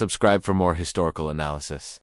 Subscribe for more historical analysis.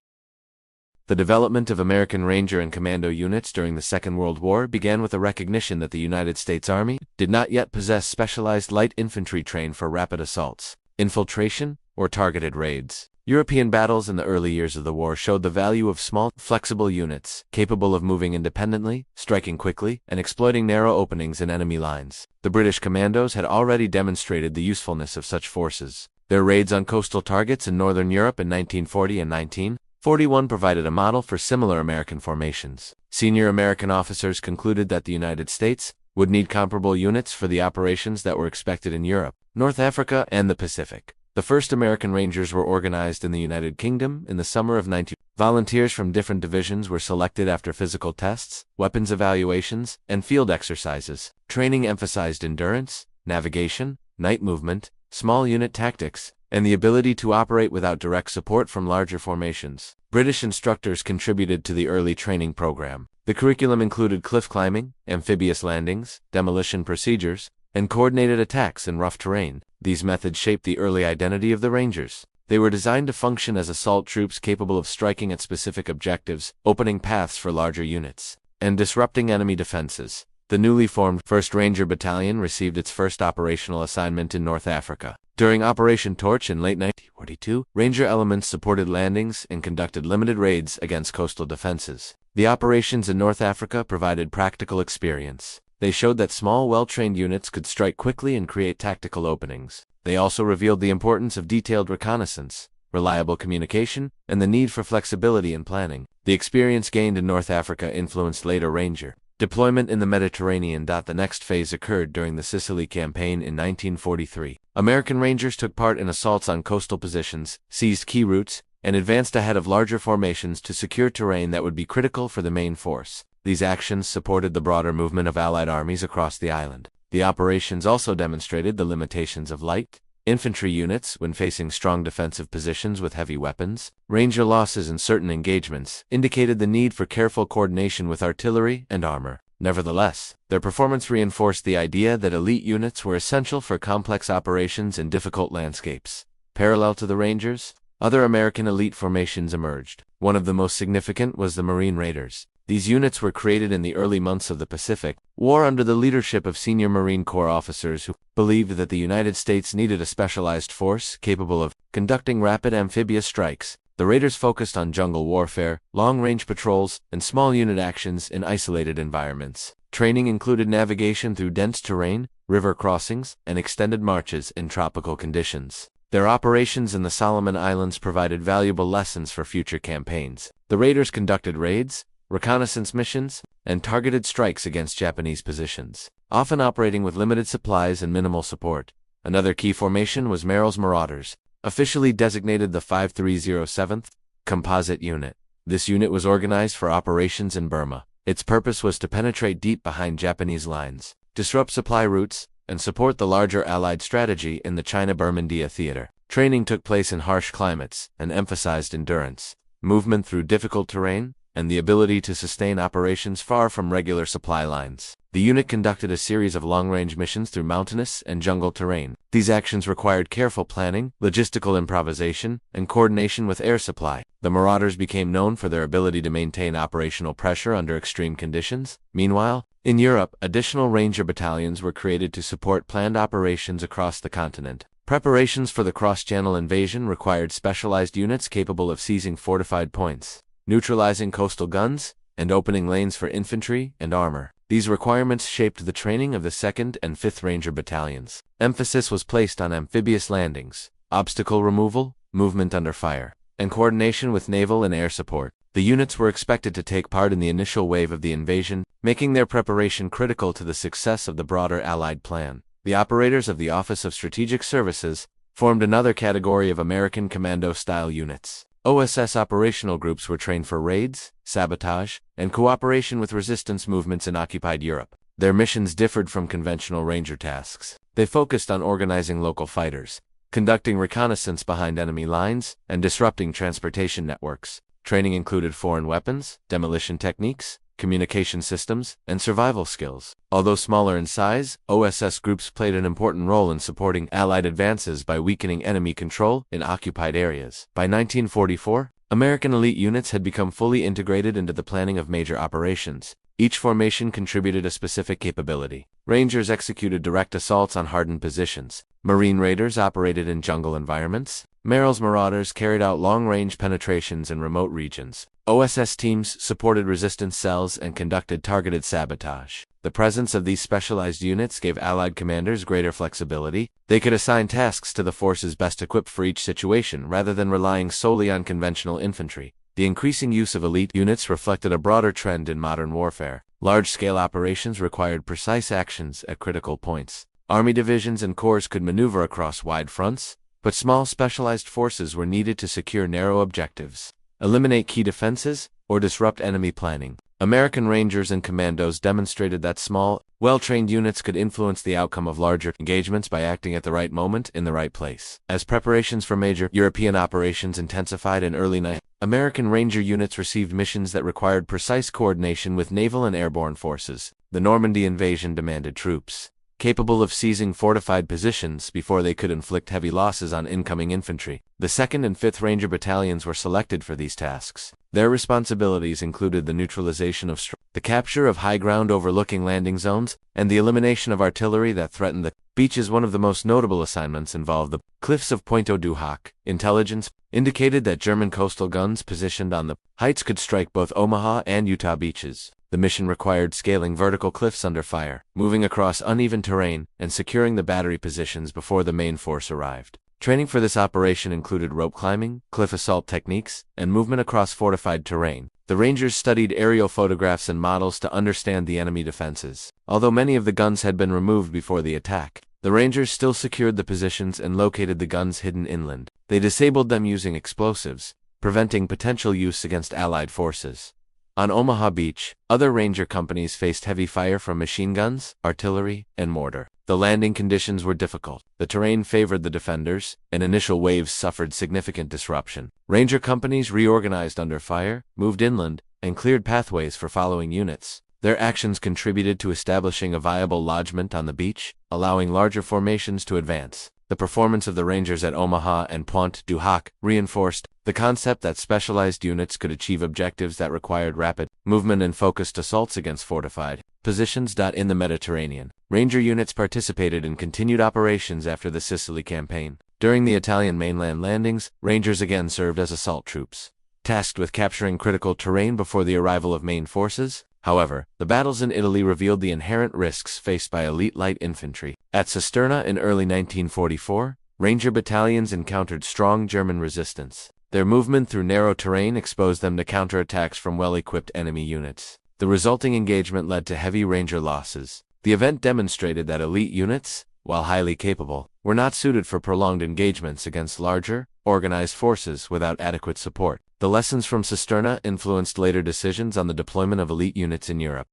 The development of American Ranger and Commando units during the Second World War began with a recognition that the United States Army did not yet possess specialized light infantry trained for rapid assaults, infiltration, or targeted raids. European battles in the early years of the war showed the value of small, flexible units, capable of moving independently, striking quickly, and exploiting narrow openings in enemy lines. The British Commandos had already demonstrated the usefulness of such forces. Their raids on coastal targets in northern Europe in 1940 and 1941 provided a model for similar American formations. Senior American officers concluded that the United States would need comparable units for the operations that were expected in Europe, North Africa, and the Pacific. The first American Rangers were organized in the United Kingdom in the summer of 19. Volunteers from different divisions were selected after physical tests, weapons evaluations, and field exercises. Training emphasized endurance, navigation, night movement, small unit tactics, and the ability to operate without direct support from larger formations. British instructors contributed to the early training program. The curriculum included cliff climbing, amphibious landings, demolition procedures, and coordinated attacks in rough terrain. These methods shaped the early identity of the Rangers. They were designed to function as assault troops capable of striking at specific objectives, opening paths for larger units, and disrupting enemy defenses. The newly formed 1st Ranger Battalion received its first operational assignment in North Africa. During Operation Torch in late 1942, Ranger elements supported landings and conducted limited raids against coastal defenses. The operations in North Africa provided practical experience. They showed that small, well-trained units could strike quickly and create tactical openings. They also revealed the importance of detailed reconnaissance, reliable communication, and the need for flexibility in planning. The experience gained in North Africa influenced later Ranger deployment in the Mediterranean. The next phase occurred during the Sicily campaign in 1943. American Rangers took part in assaults on coastal positions, seized key routes, and advanced ahead of larger formations to secure terrain that would be critical for the main force. These actions supported the broader movement of Allied armies across the island. The operations also demonstrated the limitations of light infantry units when facing strong defensive positions with heavy weapons. Ranger losses in certain engagements indicated the need for careful coordination with artillery and armor. Nevertheless, their performance reinforced the idea that elite units were essential for complex operations in difficult landscapes. Parallel to the Rangers, other American elite formations emerged. One of the most significant was the Marine Raiders. These units were created in the early months of the Pacific War under the leadership of senior Marine Corps officers who believed that the United States needed a specialized force capable of conducting rapid amphibious strikes. The Raiders focused on jungle warfare, long-range patrols, and small unit actions in isolated environments. Training included navigation through dense terrain, river crossings, and extended marches in tropical conditions. Their operations in the Solomon Islands provided valuable lessons for future campaigns. The Raiders conducted raids, reconnaissance missions, and targeted strikes against Japanese positions, often operating with limited supplies and minimal support. Another key formation was Merrill's Marauders, officially designated the 5307th Composite Unit. This unit was organized for operations in Burma. Its purpose was to penetrate deep behind Japanese lines, disrupt supply routes, and support the larger Allied strategy in the China-Burmandia theater. Training took place in harsh climates and emphasized endurance, movement through difficult terrain, and the ability to sustain operations far from regular supply lines. The unit conducted a series of long-range missions through mountainous and jungle terrain. These actions required careful planning, logistical improvisation, and coordination with air supply. The Marauders became known for their ability to maintain operational pressure under extreme conditions. Meanwhile, in Europe, additional Ranger battalions were created to support planned operations across the continent. Preparations for the cross-channel invasion required specialized units capable of seizing fortified points, neutralizing coastal guns, and opening lanes for infantry and armor. These requirements shaped the training of the 2nd and 5th Ranger Battalions. Emphasis was placed on amphibious landings, obstacle removal, movement under fire, and coordination with naval and air support. The units were expected to take part in the initial wave of the invasion, making their preparation critical to the success of the broader Allied plan. The operators of the Office of Strategic Services formed another category of American commando-style units. OSS operational groups were trained for raids, sabotage, and cooperation with resistance movements in occupied Europe. Their missions differed from conventional Ranger tasks. They focused on organizing local fighters, conducting reconnaissance behind enemy lines, and disrupting transportation networks. Training included foreign weapons, demolition techniques, communication systems, and survival skills. Although smaller in size, OSS groups played an important role in supporting Allied advances by weakening enemy control in occupied areas. By 1944, American elite units had become fully integrated into the planning of major operations. Each formation contributed a specific capability. Rangers executed direct assaults on hardened positions. Marine Raiders operated in jungle environments. Merrill's Marauders carried out long-range penetrations in remote regions. OSS teams supported resistance cells and conducted targeted sabotage. The presence of these specialized units gave Allied commanders greater flexibility. They could assign tasks to the forces best equipped for each situation rather than relying solely on conventional infantry. The increasing use of elite units reflected a broader trend in modern warfare. Large-scale operations required precise actions at critical points. Army divisions and corps could maneuver across wide fronts, but small specialized forces were needed to secure narrow objectives, eliminate key defenses, or disrupt enemy planning. American Rangers and Commandos demonstrated that small, well-trained units could influence the outcome of larger engagements by acting at the right moment in the right place. As preparations for major European operations intensified in early 1990s, American Ranger units received missions that required precise coordination with naval and airborne forces. The Normandy invasion demanded troops capable of seizing fortified positions before they could inflict heavy losses on incoming infantry. The 2nd and 5th Ranger battalions were selected for these tasks. Their responsibilities included the neutralization of the capture of high ground overlooking landing zones, and the elimination of artillery that threatened the beaches. One of the most notable assignments involved the cliffs of Pointe du Hoc. Intelligence indicated that German coastal guns positioned on the heights could strike both Omaha and Utah beaches. The mission required scaling vertical cliffs under fire, moving across uneven terrain, and securing the battery positions before the main force arrived. Training for this operation included rope climbing, cliff assault techniques, and movement across fortified terrain. The Rangers studied aerial photographs and models to understand the enemy defenses. Although many of the guns had been removed before the attack, the Rangers still secured the positions and located the guns hidden inland. They disabled them using explosives, preventing potential use against Allied forces. On Omaha Beach, other Ranger companies faced heavy fire from machine guns, artillery, and mortar. The landing conditions were difficult. The terrain favored the defenders, and initial waves suffered significant disruption. Ranger companies reorganized under fire, moved inland, and cleared pathways for following units. Their actions contributed to establishing a viable lodgment on the beach, allowing larger formations to advance. The performance of the Rangers at Omaha and Pointe du Hoc reinforced the concept that specialized units could achieve objectives that required rapid movement and focused assaults against fortified positions. In the Mediterranean, Ranger units participated in continued operations after the Sicily campaign. During the Italian mainland landings, Rangers again served as assault troops, tasked with capturing critical terrain before the arrival of main forces. However, the battles in Italy revealed the inherent risks faced by elite light infantry. At Cisterna in early 1944, Ranger battalions encountered strong German resistance. Their movement through narrow terrain exposed them to counterattacks from well-equipped enemy units. The resulting engagement led to heavy Ranger losses. The event demonstrated that elite units, while highly capable, were not suited for prolonged engagements against larger, organized forces without adequate support. The lessons from Cisterna influenced later decisions on the deployment of elite units in Europe.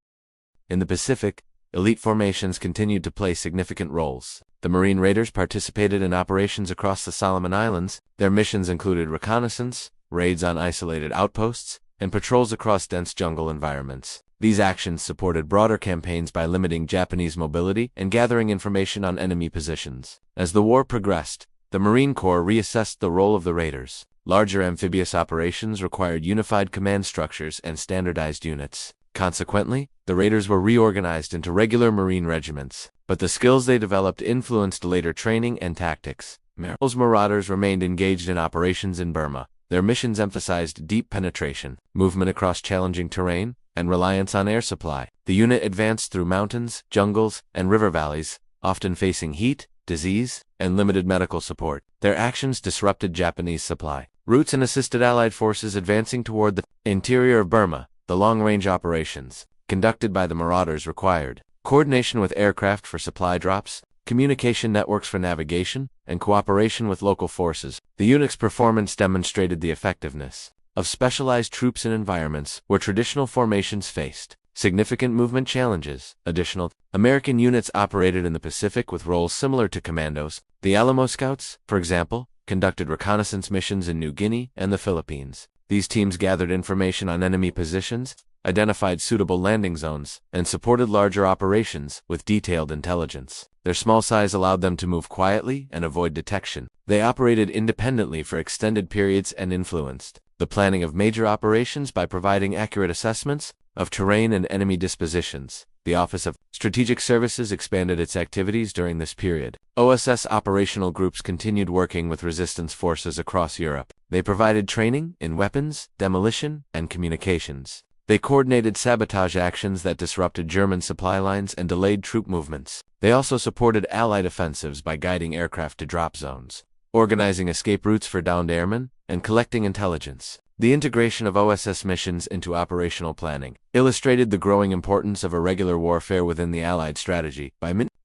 In the Pacific, elite formations continued to play significant roles. The Marine Raiders participated in operations across the Solomon Islands. Their missions included reconnaissance, raids on isolated outposts, and patrols across dense jungle environments. These actions supported broader campaigns by limiting Japanese mobility and gathering information on enemy positions. As the war progressed, the Marine Corps reassessed the role of the Raiders. Larger amphibious operations required unified command structures and standardized units. Consequently, the Raiders were reorganized into regular Marine regiments, but the skills they developed influenced later training and tactics. Merrill's Marauders remained engaged in operations in Burma. Their missions emphasized deep penetration, movement across challenging terrain, and reliance on air supply. The unit advanced through mountains, jungles, and river valleys, often facing heat, disease, and limited medical support. Their actions disrupted Japanese supply routes and assisted Allied forces advancing toward the interior of Burma. The long-range operations conducted by the Marauders required coordination with aircraft for supply drops, communication networks for navigation, and cooperation with local forces. The unit's performance demonstrated the effectiveness of specialized troops in environments where traditional formations faced significant movement challenges. Additional American units operated in the Pacific with roles similar to Commandos. The Alamo Scouts, for example, conducted reconnaissance missions in New Guinea and the Philippines. These teams gathered information on enemy positions, identified suitable landing zones, and supported larger operations with detailed intelligence. Their small size allowed them to move quietly and avoid detection. They operated independently for extended periods and influenced the planning of major operations by providing accurate assessments of terrain and enemy dispositions. The Office of Strategic Services expanded its activities during this period. OSS operational groups continued working with resistance forces across Europe. They provided training in weapons, demolition, and communications. They coordinated sabotage actions that disrupted German supply lines and delayed troop movements. They also supported Allied offensives by guiding aircraft to drop zones, organizing escape routes for downed airmen, and collecting intelligence. The integration of OSS missions into operational planning illustrated the growing importance of irregular warfare within the Allied strategy.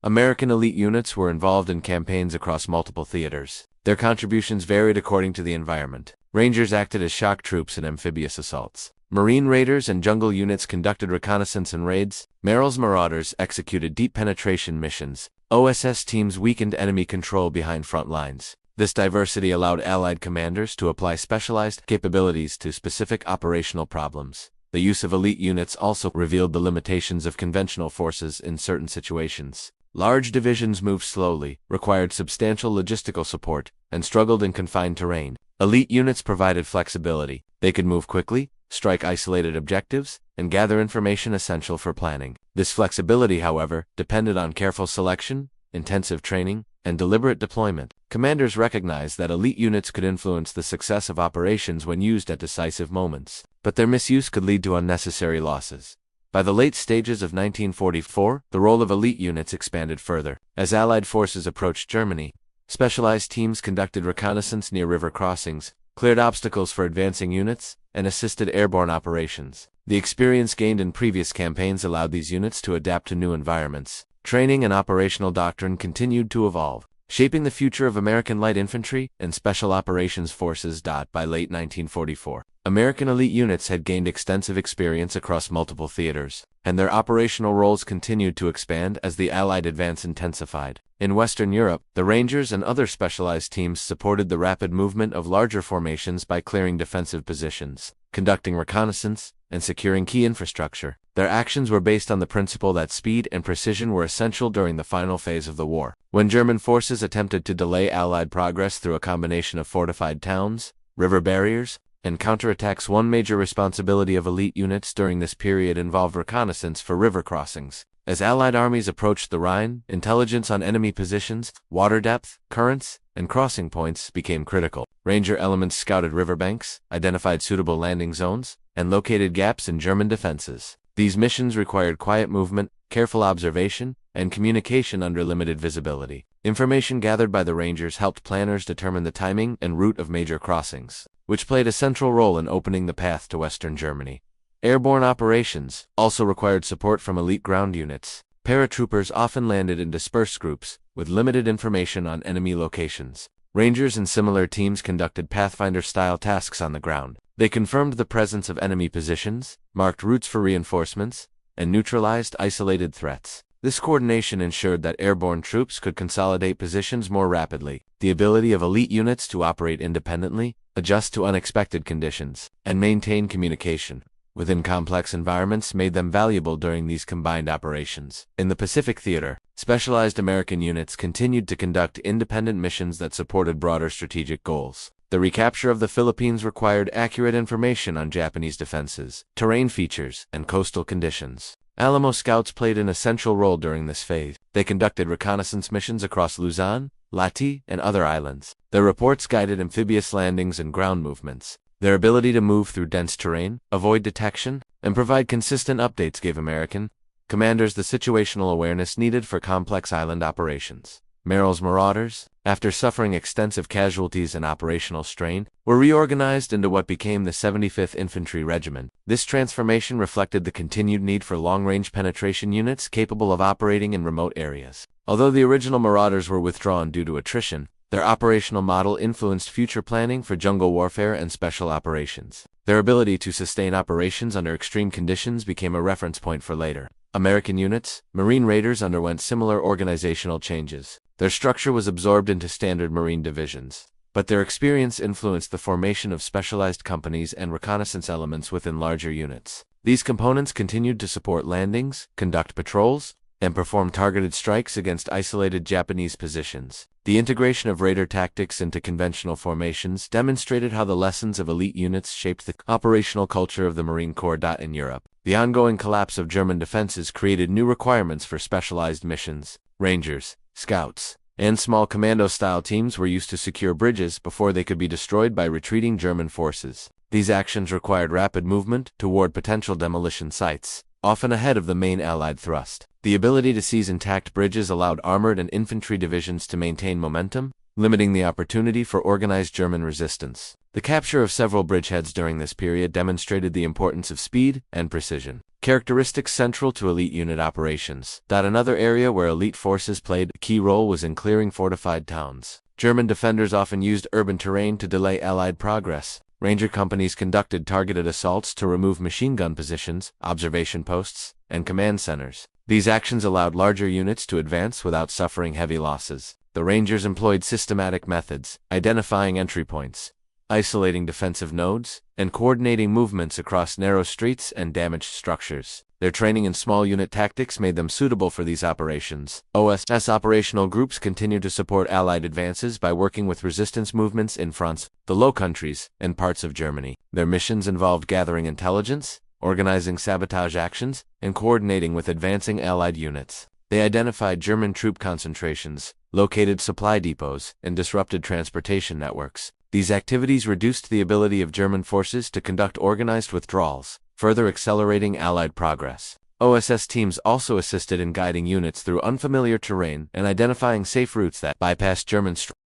American elite units were involved in campaigns across multiple theaters. Their contributions varied according to the environment. Rangers acted as shock troops in amphibious assaults. Marine raiders and jungle units conducted reconnaissance and raids. Merrill's marauders executed deep penetration missions. OSS teams weakened enemy control behind front lines. This diversity allowed Allied commanders to apply specialized capabilities to specific operational problems. The use of elite units also revealed the limitations of conventional forces in certain situations. Large divisions moved slowly, required substantial logistical support, and struggled in confined terrain. Elite units provided flexibility. They could move quickly, strike isolated objectives, and gather information essential for planning. This flexibility, however, depended on careful selection, intensive training, and deliberate deployment. Commanders recognized that elite units could influence the success of operations when used at decisive moments, but their misuse could lead to unnecessary losses. By the late stages of 1944, the role of elite units expanded further. As Allied forces approached Germany, specialized teams conducted reconnaissance near river crossings, cleared obstacles for advancing units, and assisted airborne operations. The experience gained in previous campaigns allowed these units to adapt to new environments. Training and operational doctrine continued to evolve, shaping the future of American light infantry and special operations forces. By late 1944, American elite units had gained extensive experience across multiple theaters, and their operational roles continued to expand as the Allied advance intensified. In Western Europe, the Rangers and other specialized teams supported the rapid movement of larger formations by clearing defensive positions, conducting reconnaissance, and securing key infrastructure. Their actions were based on the principle that speed and precision were essential during the final phase of the war. When German forces attempted to delay Allied progress through a combination of fortified towns, river barriers, and counterattacks, one major responsibility of elite units during this period involved reconnaissance for river crossings. As Allied armies approached the Rhine, intelligence on enemy positions, water depth, currents, and crossing points became critical. Ranger elements scouted riverbanks, identified suitable landing zones, and located gaps in German defenses. These missions required quiet movement, careful observation, and communication under limited visibility. Information gathered by the Rangers helped planners determine the timing and route of major crossings, which played a central role in opening the path to Western Germany. Airborne operations also required support from elite ground units. Paratroopers often landed in dispersed groups, with limited information on enemy locations. Rangers and similar teams conducted Pathfinder-style tasks on the ground. They confirmed the presence of enemy positions, marked routes for reinforcements, and neutralized isolated threats. This coordination ensured that airborne troops could consolidate positions more rapidly. The ability of elite units to operate independently, adjust to unexpected conditions, and maintain communication within complex environments made them valuable during these combined operations. In the Pacific Theater, specialized American units continued to conduct independent missions that supported broader strategic goals. The recapture of the Philippines required accurate information on Japanese defenses, terrain features, and coastal conditions. Alamo scouts played an essential role during this phase. They conducted reconnaissance missions across Luzon, Leyte, and other islands. Their reports guided amphibious landings and ground movements. Their ability to move through dense terrain, avoid detection, and provide consistent updates gave American commanders the situational awareness needed for complex island operations. Merrill's marauders, after suffering extensive casualties and operational strain, were reorganized into what became the 75th Infantry Regiment. This transformation reflected the continued need for long-range penetration units capable of operating in remote areas. Although the original marauders were withdrawn due to attrition, their operational model influenced future planning for jungle warfare and special operations. Their ability to sustain operations under extreme conditions became a reference point for later American units. Marine raiders underwent similar organizational changes. Their structure was absorbed into standard Marine divisions, but their experience influenced the formation of specialized companies and reconnaissance elements within larger units. These components continued to support landings, conduct patrols, and perform targeted strikes against isolated Japanese positions. The integration of radar tactics into conventional formations demonstrated how the lessons of elite units shaped the operational culture of the Marine Corps. In Europe, the ongoing collapse of German defenses created new requirements for specialized missions. Rangers, scouts, and small commando-style teams were used to secure bridges before they could be destroyed by retreating German forces. These actions required rapid movement toward potential demolition sites, often ahead of the main Allied thrust. The ability to seize intact bridges allowed armored and infantry divisions to maintain momentum, limiting the opportunity for organized German resistance. The capture of several bridgeheads during this period demonstrated the importance of speed and precision, characteristics central to elite unit operations. Another area where elite forces played a key role was in clearing fortified towns. German defenders often used urban terrain to delay Allied progress. Ranger companies conducted targeted assaults to remove machine gun positions, observation posts, and command centers. These actions allowed larger units to advance without suffering heavy losses. The Rangers employed systematic methods, identifying entry points, isolating defensive nodes, and coordinating movements across narrow streets and damaged structures. Their training in small unit tactics made them suitable for these operations. OSS operational groups continued to support Allied advances by working with resistance movements in France, the Low Countries, and parts of Germany. Their missions involved gathering intelligence, organizing sabotage actions, and coordinating with advancing Allied units. They identified German troop concentrations, located supply depots, and disrupted transportation networks. These activities reduced the ability of German forces to conduct organized withdrawals, further accelerating Allied progress. OSS teams also assisted in guiding units through unfamiliar terrain and identifying safe routes that bypassed German strength.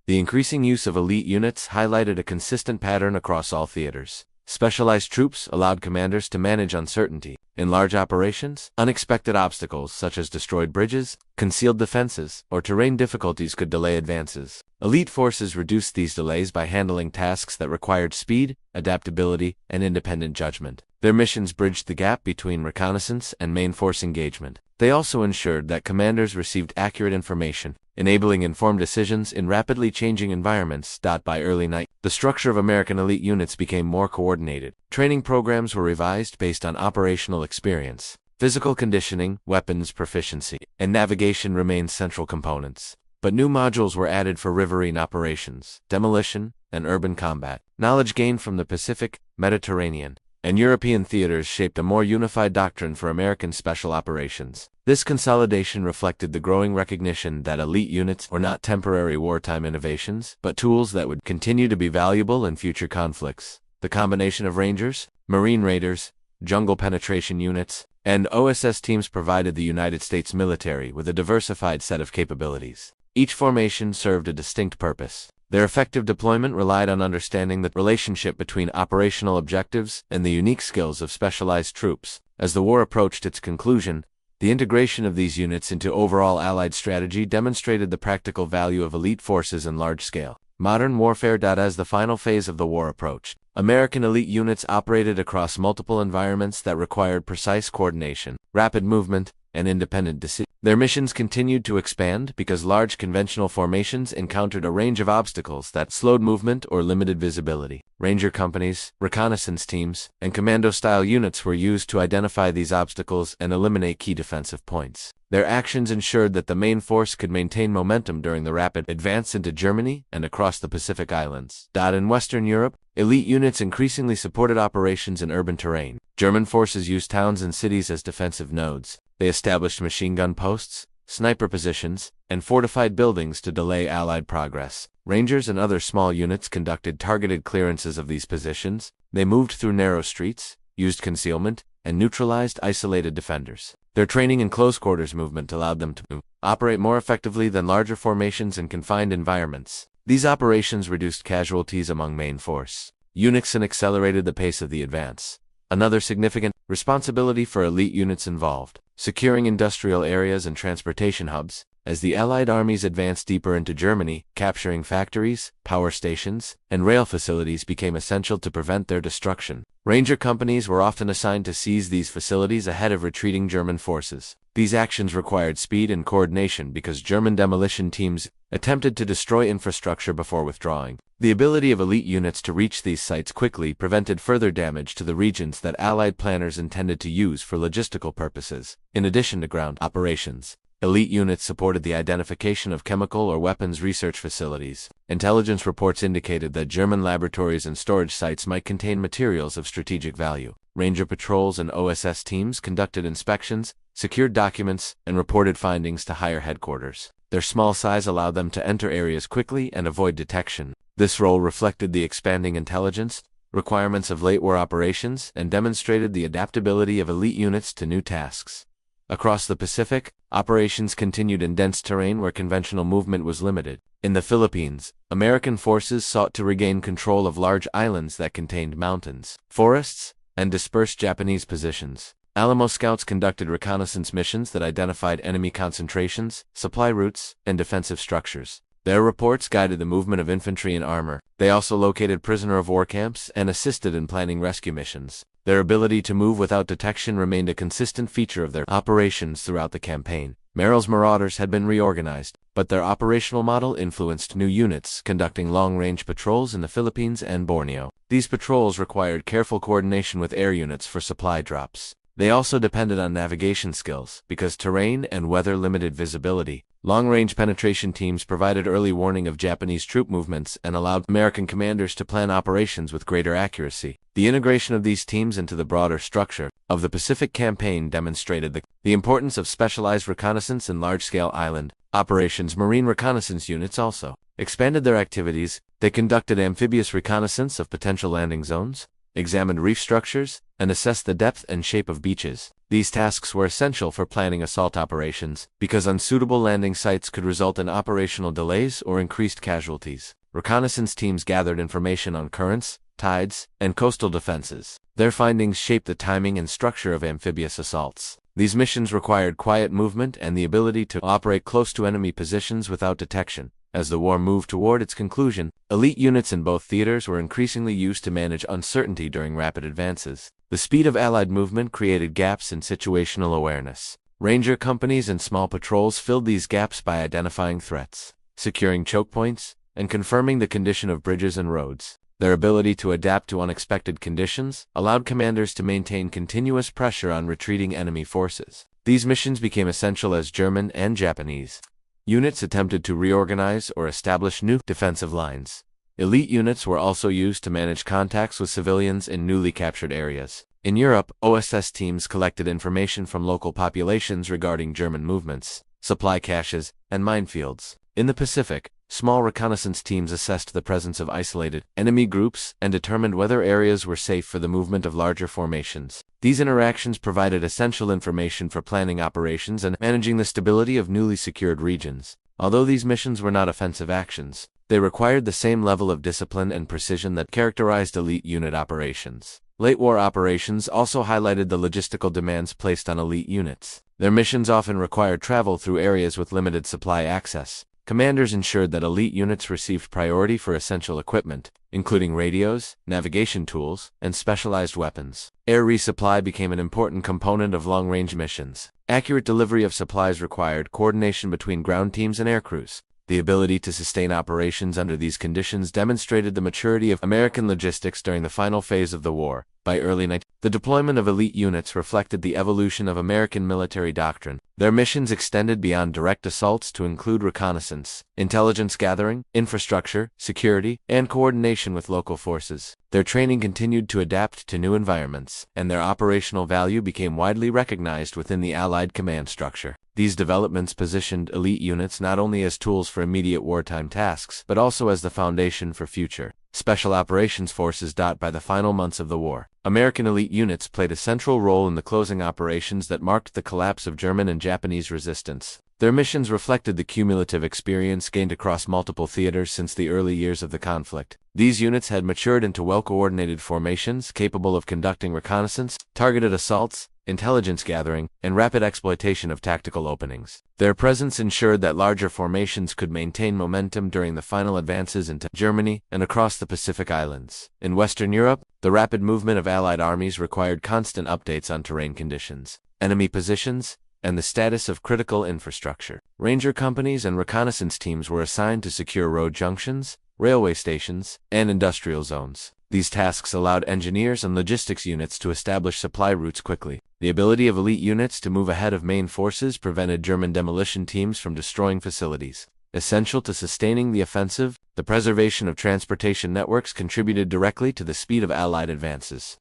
The increasing use of elite units highlighted a consistent pattern across all theaters. Specialized troops allowed commanders to manage uncertainty. In large operations, unexpected obstacles such as destroyed bridges, concealed defenses, or terrain difficulties could delay advances. Elite forces reduced these delays by handling tasks that required speed, adaptability, and independent judgment. Their missions bridged the gap between reconnaissance and main force engagement. They also ensured that commanders received accurate information, enabling informed decisions in rapidly changing environments. By early 1990s, the structure of American elite units became more coordinated. Training programs were revised based on operational experience. Physical conditioning, weapons proficiency, and navigation remained central components. But new modules were added for riverine operations, demolition, and urban combat. Knowledge gained from the Pacific, Mediterranean, and European theaters shaped a more unified doctrine for American special operations. This consolidation reflected the growing recognition that elite units were not temporary wartime innovations, but tools that would continue to be valuable in future conflicts. The combination of Rangers, Marine Raiders, jungle penetration units, and OSS teams provided the United States military with a diversified set of capabilities. Each formation served a distinct purpose. Their effective deployment relied on understanding the relationship between operational objectives and the unique skills of specialized troops. As the war approached its conclusion, the integration of these units into overall Allied strategy demonstrated the practical value of elite forces in large scale. Modern warfare. As the final phase of the war approached, American elite units operated across multiple environments that required precise coordination, rapid movement, and independent decision. Their missions continued to expand because large conventional formations encountered a range of obstacles that slowed movement or limited visibility. Ranger companies, reconnaissance teams, and commando-style units were used to identify these obstacles and eliminate key defensive points. Their actions ensured that the main force could maintain momentum during the rapid advance into Germany and across the Pacific Islands. In Western Europe, elite units increasingly supported operations in urban terrain. German forces used towns and cities as defensive nodes. They established machine gun posts, sniper positions, and fortified buildings to delay Allied progress. Rangers and other small units conducted targeted clearances of these positions. They moved through narrow streets, used concealment, and neutralized isolated defenders. Their training in close-quarters movement allowed them to operate more effectively than larger formations in confined environments. These operations reduced casualties among main force units and accelerated the pace of the advance. Another significant responsibility for elite units involved securing industrial areas and transportation hubs. As the Allied armies advanced deeper into Germany, capturing factories, power stations, and rail facilities became essential to prevent their destruction. Ranger companies were often assigned to seize these facilities ahead of retreating German forces. These actions required speed and coordination because German demolition teams attempted to destroy infrastructure before withdrawing. The ability of elite units to reach these sites quickly prevented further damage to the regions that Allied planners intended to use for logistical purposes. In addition to ground operations, elite units supported the identification of chemical or weapons research facilities. Intelligence reports indicated that German laboratories and storage sites might contain materials of strategic value. Ranger patrols and OSS teams conducted inspections, secured documents, and reported findings to higher headquarters. Their small size allowed them to enter areas quickly and avoid detection. This role reflected the expanding intelligence requirements of late war operations and demonstrated the adaptability of elite units to new tasks. Across the Pacific, operations continued in dense terrain where conventional movement was limited. In the Philippines, American forces sought to regain control of large islands that contained mountains, forests, and dispersed Japanese positions. Alamo Scouts conducted reconnaissance missions that identified enemy concentrations, supply routes, and defensive structures. Their reports guided the movement of infantry and armor. They also located prisoner-of-war camps and assisted in planning rescue missions. Their ability to move without detection remained a consistent feature of their operations throughout the campaign. Merrill's Marauders had been reorganized, but their operational model influenced new units conducting long-range patrols in the Philippines and Borneo. These patrols required careful coordination with air units for supply drops. They also depended on navigation skills, because terrain and weather limited visibility. Long-range penetration teams provided early warning of Japanese troop movements and allowed American commanders to plan operations with greater accuracy. The integration of these teams into the broader structure of the Pacific Campaign demonstrated the importance of specialized reconnaissance in large-scale island operations. Marine reconnaissance units also expanded their activities. They conducted amphibious reconnaissance of potential landing zones, examined reef structures, and assessed the depth and shape of beaches. These tasks were essential for planning assault operations, because unsuitable landing sites could result in operational delays or increased casualties. Reconnaissance teams gathered information on currents, tides, and coastal defenses. Their findings shaped the timing and structure of amphibious assaults. These missions required quiet movement and the ability to operate close to enemy positions without detection. As the war moved toward its conclusion, elite units in both theaters were increasingly used to manage uncertainty during rapid advances. The speed of Allied movement created gaps in situational awareness. Ranger companies and small patrols filled these gaps by identifying threats, securing choke points, and confirming the condition of bridges and roads. Their ability to adapt to unexpected conditions allowed commanders to maintain continuous pressure on retreating enemy forces. These missions became essential as German and Japanese units attempted to reorganize or establish new defensive lines. Elite units were also used to manage contacts with civilians in newly captured areas. In Europe, OSS teams collected information from local populations regarding German movements, supply caches, and minefields. In the Pacific, small reconnaissance teams assessed the presence of isolated enemy groups and determined whether areas were safe for the movement of larger formations. These interactions provided essential information for planning operations and managing the stability of newly secured regions. Although these missions were not offensive actions, they required the same level of discipline and precision that characterized elite unit operations. Late war operations also highlighted the logistical demands placed on elite units. Their missions often required travel through areas with limited supply access. Commanders ensured that elite units received priority for essential equipment, including radios, navigation tools, and specialized weapons. Air resupply became an important component of long-range missions. Accurate delivery of supplies required coordination between ground teams and air crews. The ability to sustain operations under these conditions demonstrated the maturity of American logistics during the final phase of the war. By early 19, the deployment of elite units reflected the evolution of American military doctrine. Their missions extended beyond direct assaults to include reconnaissance, intelligence gathering, infrastructure, security, and coordination with local forces. Their training continued to adapt to new environments, and their operational value became widely recognized within the Allied command structure. These developments positioned elite units not only as tools for immediate wartime tasks, but also as the foundation for future special operations forces. By the final months of the war, American elite units played a central role in the closing operations that marked the collapse of German and Japanese resistance. Their missions reflected the cumulative experience gained across multiple theaters since the early years of the conflict. These units had matured into well-coordinated formations capable of conducting reconnaissance, targeted assaults, intelligence gathering, and rapid exploitation of tactical openings. Their presence ensured that larger formations could maintain momentum during the final advances into Germany and across the Pacific Islands. In Western Europe, the rapid movement of Allied armies required constant updates on terrain conditions, enemy positions, and the status of critical infrastructure. Ranger companies and reconnaissance teams were assigned to secure road junctions, railway stations, and industrial zones. These tasks allowed engineers and logistics units to establish supply routes quickly. The ability of elite units to move ahead of main forces prevented German demolition teams from destroying facilities. Essential to sustaining the offensive, the preservation of transportation networks contributed directly to the speed of Allied advances.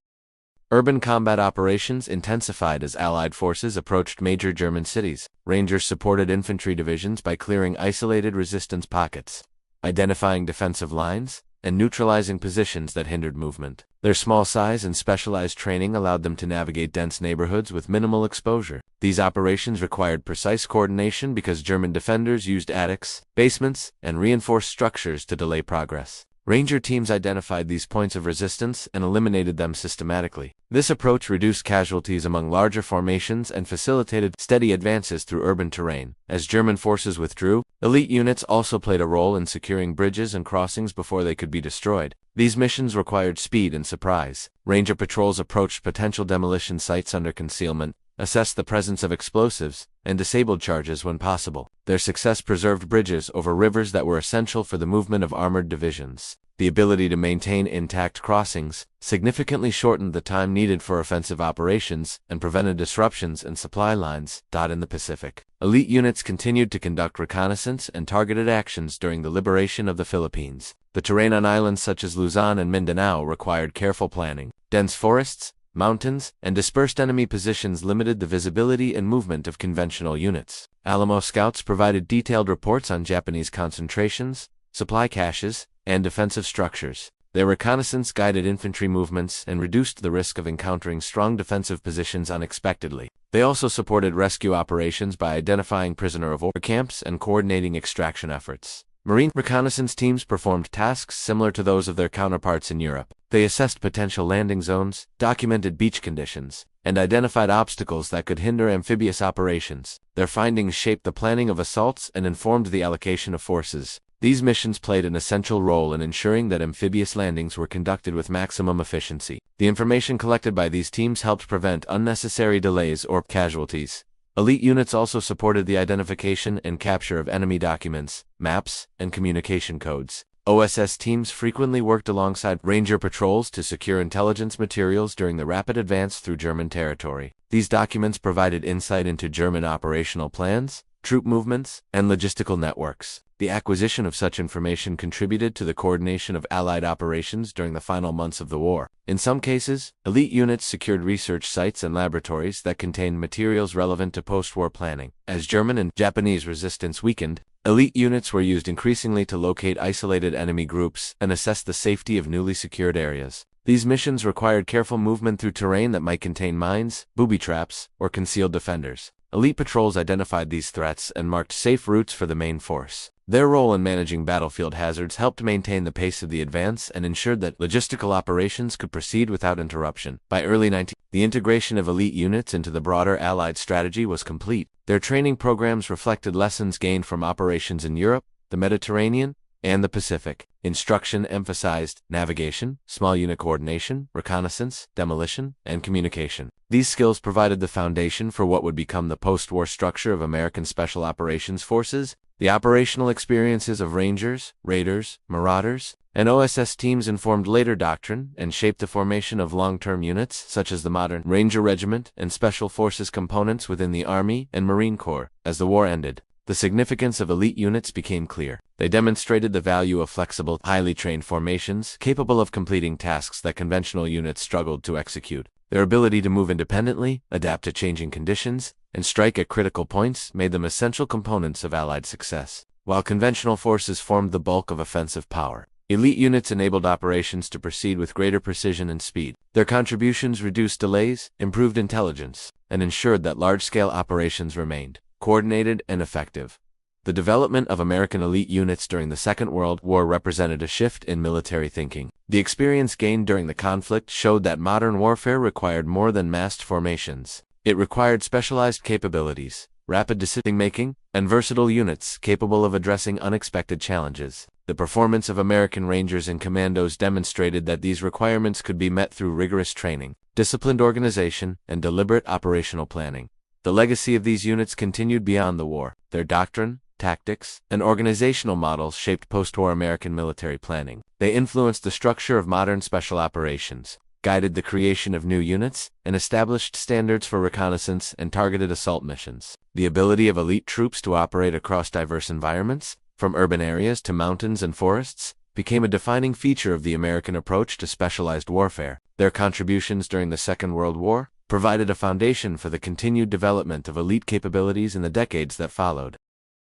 Urban combat operations intensified as Allied forces approached major German cities. Rangers supported infantry divisions by clearing isolated resistance pockets, identifying defensive lines, and neutralizing positions that hindered movement. Their small size and specialized training allowed them to navigate dense neighborhoods with minimal exposure. These operations required precise coordination because German defenders used attics, basements, and reinforced structures to delay progress. Ranger teams identified these points of resistance and eliminated them systematically. This approach reduced casualties among larger formations and facilitated steady advances through urban terrain. As German forces withdrew, elite units also played a role in securing bridges and crossings before they could be destroyed. These missions required speed and surprise. Ranger patrols approached potential demolition sites under concealment, assessed the presence of explosives, and disabled charges when possible. Their success preserved bridges over rivers that were essential for the movement of armored divisions. The ability to maintain intact crossings significantly shortened the time needed for offensive operations and prevented disruptions in supply lines. In the Pacific, elite units continued to conduct reconnaissance and targeted actions during the liberation of the Philippines. The terrain on islands such as Luzon and Mindanao required careful planning. Dense forests, mountains, and dispersed enemy positions limited the visibility and movement of conventional units. Alamo scouts provided detailed reports on Japanese concentrations, supply caches, and defensive structures. Their reconnaissance guided infantry movements and reduced the risk of encountering strong defensive positions unexpectedly. They also supported rescue operations by identifying prisoner-of-war camps and coordinating extraction efforts. Marine reconnaissance teams performed tasks similar to those of their counterparts in Europe. They assessed potential landing zones, documented beach conditions, and identified obstacles that could hinder amphibious operations. Their findings shaped the planning of assaults and informed the allocation of forces. These missions played an essential role in ensuring that amphibious landings were conducted with maximum efficiency. The information collected by these teams helped prevent unnecessary delays or casualties. Elite units also supported the identification and capture of enemy documents, maps, and communication codes. OSS teams frequently worked alongside Ranger patrols to secure intelligence materials during the rapid advance through German territory. These documents provided insight into German operational plans, troop movements, and logistical networks. The acquisition of such information contributed to the coordination of Allied operations during the final months of the war. In some cases, elite units secured research sites and laboratories that contained materials relevant to post-war planning. As German and Japanese resistance weakened, elite units were used increasingly to locate isolated enemy groups and assess the safety of newly secured areas. These missions required careful movement through terrain that might contain mines, booby traps, or concealed defenders. Elite patrols identified these threats and marked safe routes for the main force. Their role in managing battlefield hazards helped maintain the pace of the advance and ensured that logistical operations could proceed without interruption. By early 19, the integration of elite units into the broader Allied strategy was complete. Their training programs reflected lessons gained from operations in Europe, the Mediterranean, and the Pacific. Instruction emphasized navigation, small unit coordination, reconnaissance, demolition, and communication. These skills provided the foundation for what would become the post-war structure of American Special Operations Forces. The operational experiences of Rangers, Raiders, Marauders, and OSS teams informed later doctrine and shaped the formation of long-term units such as the modern Ranger Regiment and Special Forces components within the Army and Marine Corps. As the war ended, the significance of elite units became clear. They demonstrated the value of flexible, highly trained formations capable of completing tasks that conventional units struggled to execute. Their ability to move independently, adapt to changing conditions, and strike at critical points made them essential components of Allied success. While conventional forces formed the bulk of offensive power, elite units enabled operations to proceed with greater precision and speed. Their contributions reduced delays, improved intelligence, and ensured that large-scale operations remained coordinated and effective. The development of American elite units during the Second World War represented a shift in military thinking. The experience gained during the conflict showed that modern warfare required more than massed formations. It required specialized capabilities, rapid decision-making, and versatile units capable of addressing unexpected challenges. The performance of American Rangers and Commandos demonstrated that these requirements could be met through rigorous training, disciplined organization, and deliberate operational planning. The legacy of these units continued beyond the war. Their doctrine, tactics, and organizational models shaped post-war American military planning. They influenced the structure of modern special operations, guided the creation of new units, and established standards for reconnaissance and targeted assault missions. The ability of elite troops to operate across diverse environments, from urban areas to mountains and forests, became a defining feature of the American approach to specialized warfare. Their contributions during the Second World War provided a foundation for the continued development of elite capabilities in the decades that followed.